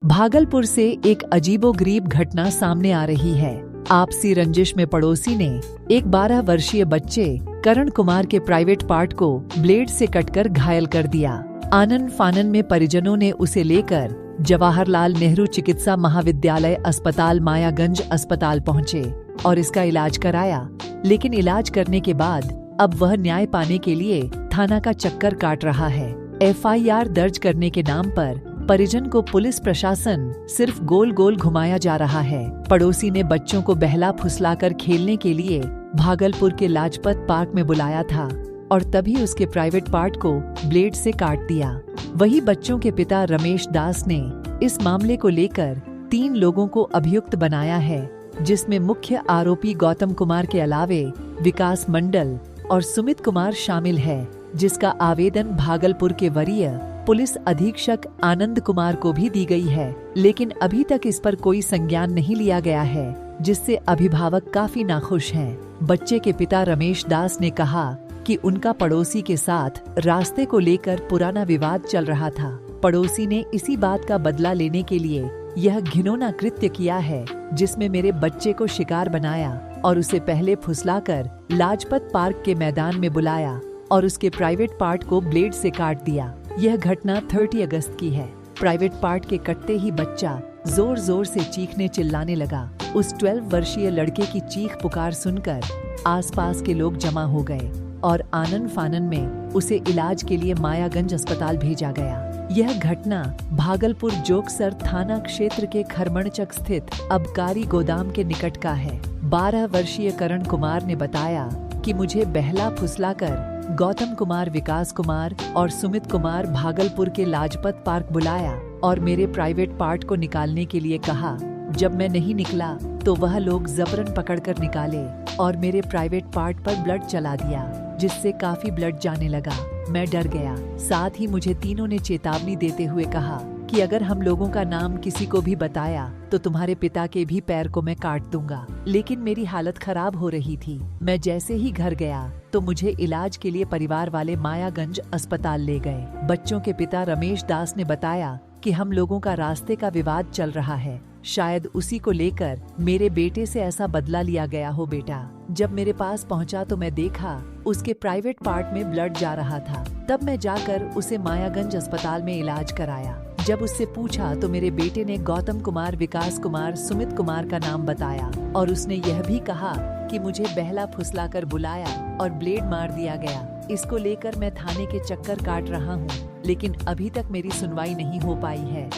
भागलपुर से एक अजीबोगरीब घटना सामने आ रही है। आपसी रंजिश में पड़ोसी ने एक 12 वर्षीय बच्चे करण कुमार के प्राइवेट पार्ट को ब्लेड से कटकर घायल कर दिया। आनन फानन में परिजनों ने उसे लेकर जवाहरलाल नेहरू चिकित्सा महाविद्यालय अस्पताल मायागंज अस्पताल पहुंचे और इसका इलाज कराया, लेकिन इलाज करने के बाद अब वह न्याय पाने के लिए थाना का चक्कर काट रहा है। FIR दर्ज करने के नाम पर परिजन को पुलिस प्रशासन सिर्फ गोल गोल घुमाया जा रहा है। पड़ोसी ने बच्चों को बहला फुसलाकर खेलने के लिए भागलपुर के लाजपत पार्क में बुलाया था और तभी उसके प्राइवेट पार्ट को ब्लेड से काट दिया। वही बच्चों के पिता रमेश दास ने इस मामले को लेकर 3 लोगों को अभियुक्त बनाया है, जिसमें मुख्य आरोपी गौतम कुमार के अलावे विकास मंडल और सुमित कुमार शामिल है, जिसका आवेदन भागलपुर के वरीय पुलिस अधीक्षक आनंद कुमार को भी दी गई है, लेकिन अभी तक इस पर कोई संज्ञान नहीं लिया गया है, जिससे अभिभावक काफी नाखुश हैं। बच्चे के पिता रमेश दास ने कहा कि उनका पड़ोसी के साथ रास्ते को लेकर पुराना विवाद चल रहा था। पड़ोसी ने इसी बात का बदला लेने के लिए यह घिनौना कृत्य किया है, जिसमें मेरे बच्चे को शिकार बनाया और उसे पहले फुसलाकर लाजपत पार्क के मैदान में बुलाया और उसके प्राइवेट पार्ट को ब्लेड से काट दिया। यह घटना 30 अगस्त की है। प्राइवेट पार्ट के कटते ही बच्चा जोर जोर से चीखने चिल्लाने लगा। उस 12 वर्षीय लड़के की चीख पुकार सुनकर आसपास के लोग जमा हो गए और आनन फानन में उसे इलाज के लिए मायागंज अस्पताल भेजा गया। यह घटना भागलपुर जोगसर थाना क्षेत्र के खरमणचक स्थित अबकारी गोदाम के निकट का है। 12 वर्षीय करण कुमार ने बताया कि मुझे बहला फुसलाकर गौतम कुमार, विकास कुमार और सुमित कुमार भागलपुर के लाजपत पार्क बुलाया और मेरे प्राइवेट पार्ट को निकालने के लिए कहा। जब मैं नहीं निकला तो वह लोग जबरन पकड़कर निकाले और मेरे प्राइवेट पार्ट पर ब्लड चला दिया, जिससे काफी ब्लड जाने लगा। मैं डर गया। साथ ही मुझे तीनों ने चेतावनी देते हुए कहा कि अगर हम लोगों का नाम किसी को भी बताया तो तुम्हारे पिता के भी पैर को मैं काट दूंगा। लेकिन मेरी हालत खराब हो रही थी। मैं जैसे ही घर गया तो मुझे इलाज के लिए परिवार वाले मायागंज अस्पताल ले गए। बच्चों के पिता रमेश दास ने बताया कि हम लोगों का रास्ते का विवाद चल रहा है, शायद उसी को लेकर मेरे बेटे से ऐसा बदला लिया गया हो। बेटा जब मेरे पास पहुंचा तो मैं देखा उसके प्राइवेट पार्ट में ब्लड जा रहा था। तब मैं जाकर उसे मायागंज अस्पताल में इलाज कराया। जब उससे पूछा तो मेरे बेटे ने गौतम कुमार, विकास कुमार, सुमित कुमार का नाम बताया और उसने यह भी कहा कि मुझे बहला फुसलाकर बुलाया और ब्लेड मार दिया गया। इसको लेकर मैं थाने के चक्कर काट रहा हूँ, लेकिन अभी तक मेरी सुनवाई नहीं हो पाई है।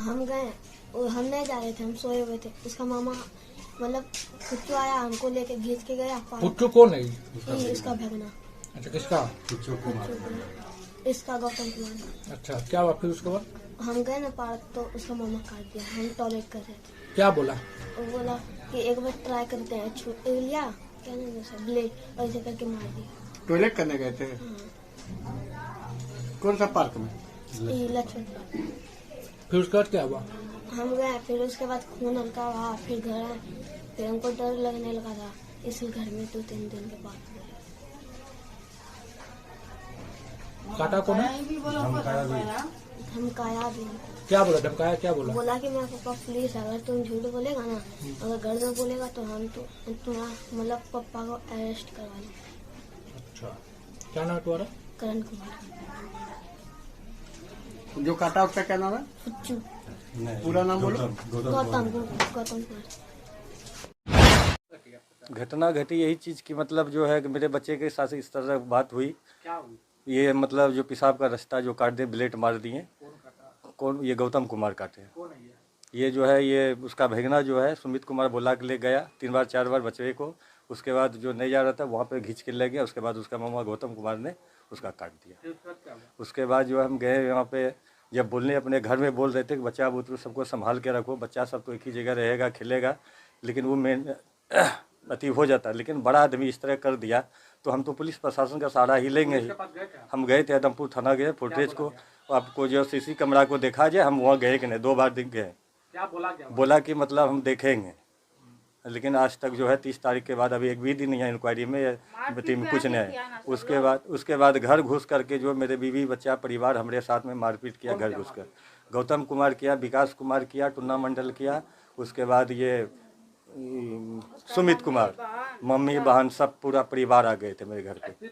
हम गए, हम नहीं जा रहे थे, हम सोए हुए थे। उसका मामा मतलब पुच्चू आया, हमको लेके घींच के गया। पुच्चू कौन है? इसका भगना। अच्छा, किसका? इसका गौतम कुमार। अच्छा, क्या हुआ फिर उसके बाद? हम गए ना पार्क तो उसका मामा काट दिया। हम टॉयलेट कर रहे थे। क्या बोला? वो बोला कि एक बार ट्राई करते हैं, लिया क्या नहीं ब्लेड ऐसे करके मार दिया। टॉयलेट करने गए थे? कौन सा पार्क में? लक्ष्मण पार्क। फिर उसके बाद क्या हुआ? हम गए, फिर उसके बाद खून हल्का हुआ, फिर घर आए, फिर हमको डर लगने लगा था, इसलिए घर में 2-3 दिन के बाद काटा कौन है? धमकाया भी। क्या बोला? धमकाया क्या बोला? बोला कि मैं पापा प्लीज अगर तुम झूठ बोलेगा ना, अगर घर में बोलेगा तो हम तुम्हारा मतलब पापा को अरेस्ट करवा लेंगे। अच्छा, क्या नाम है तुम्हारा? करण कुमार। जो काटा उसका क्या नाम है? पुच्चू। पूरा नाम बोलो। गौतम कुमार। घटना घटी यही चीज की, मतलब जो है कि मेरे बच्चे के साथ इस तरह बात हुई। क्या हुई? ये मतलब जो पेशाब का रास्ता जो काट दे, ब्लेड मार दिए। कौन? ये गौतम कुमार काटे। कौन है ये जो है, ये उसका भगना जो है सुमित कुमार बुला के ले गया 3-4 बार बच्चे को। उसके बाद जो नहीं जा रहा था वहाँ पे घींच के ले गया। उसके बाद उसका मामा गौतम कुमार ने उसका काट दिया। उसके बाद जो हम गए वहाँ पे, जब बोलने अपने घर में बोल रहे थे कि बच्चा बुतरू सबको संभाल के रखो, बच्चा सब तो एक ही जगह रहेगा, खेलेगा, लेकिन वो मेन अति हो जाता। लेकिन बड़ा आदमी इस तरह कर दिया तो हम तो पुलिस प्रशासन का सहारा ही लेंगे ही। हम गए थे आदमपुर थाना, गए फुटेज को, आपको जो सीसी कैमरा को देखा जाए, हम वहाँ गए कि नहीं, 2 बार दिख गए। क्या बोला कि मतलब हम देखेंगे, लेकिन आज तक जो है 30 तारीख के बाद अभी एक भी दिन नहीं है इंक्वायरी में, कुछ नहीं है। उसके बाद घर घुस करके जो मेरे बीवी बच्चा परिवार हमारे साथ में मारपीट किया घर घुस कर। गौतम कुमार किया, विकास कुमार किया, टुन्ना मंडल किया, उसके बाद ये सुमित कुमार, मम्मी बहन सब पूरा परिवार आ गए थे मेरे घर पे।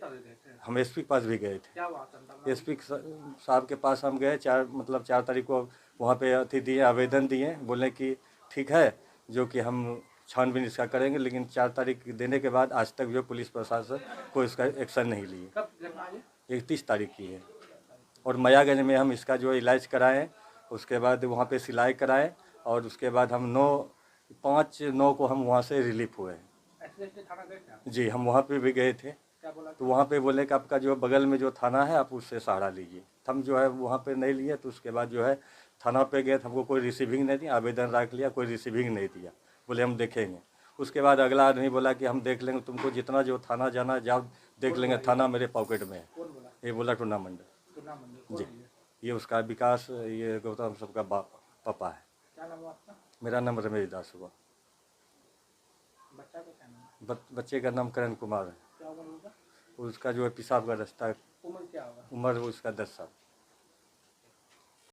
हम एसपी के पास भी गए थे। एसपी साहब के पास हम गए 4 तारीख को वहाँ पे अथी दिए, आवेदन दिए, बोले कि ठीक है जो कि हम छानबीन इसका करेंगे, लेकिन 4 तारीख देने के बाद आज तक जो पुलिस प्रशासन कोई इसका एक्शन नहीं लिए। 31 तारीख की है। और मयागंज में हम इसका जो इलाज कराएं, उसके बाद वहाँ पे सिलाई कराएं, और उसके बाद हम 5/9 को हम वहाँ से रिलीफ हुए हैं। जी, हम वहाँ पे भी गए थे, तो वहाँ पे बोले कि आपका जो बगल में जो थाना है आप उससे सहारा लीजिए। हम जो है वहाँ पे नहीं लिए, तो उसके बाद जो है थाना पे गए, हमको कोई रिसीविंग नहीं दिया, आवेदन रख लिया, कोई रिसीविंग नहीं दिया, बोले हम देखेंगे। उसके बाद अगला आदमी बोला कि हम देख लेंगे, तुमको जितना जो थाना जाना जाओ देख लेंगे, थाना मेरे पॉकेट में है। ये बोला टूर्ना मंडल। जी, ये उसका विकास, ये गौतम सबका पापा है। मेरा नाम रमेश दास हुआ। बच्चे का नाम करण कुमार है। उसका जो है पेशाब का रास्ता, उम्र उसका 10 साल।